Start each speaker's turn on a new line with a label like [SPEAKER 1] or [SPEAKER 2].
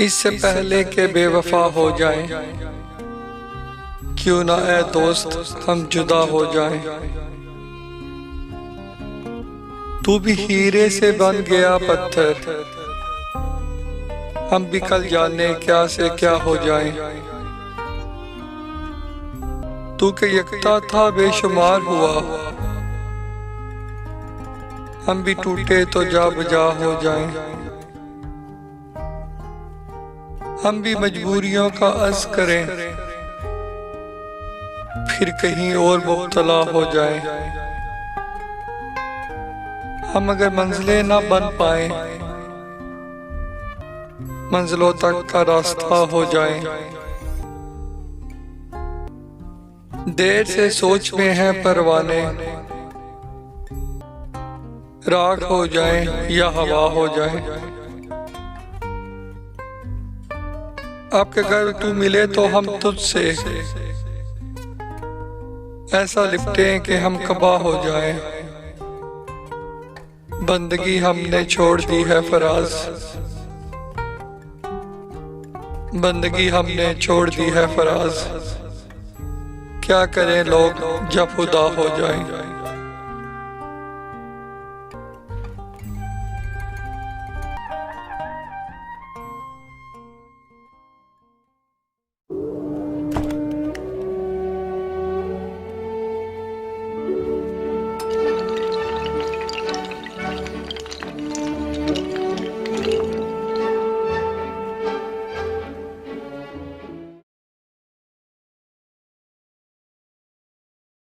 [SPEAKER 1] इससे पहले के बेवफा हो जाएं, क्यों ना ए दोस्त हम जुदा हो जाएं। तू भी हीरे से बन गया पत्थर, हम भी कल जाने क्या से क्या हो जाएं। तू के यकता था बेशुमार हुआ, हम भी टूटे तो जा बजा हो जाएं। हम भी मजबूरियों का अर्ज करें, फिर कहीं और मुब्तला हो जाएं। हम अगर मंजिलें ना बन पाए, मंजिलों तक का रास्ता हो जाएं। देर से सोच में हैं परवाने, राख हो जाएं या हवा हो जाएं। आपके घर तू मिले तो हम तुझसे ऐसा लिपटे कि हम कबा हो जाएं। बंदगी हमने छोड़ दी है फराज, बंदगी हमने छोड़ दी है फराज। क्या करें लोग जब खुदा हो जाएं।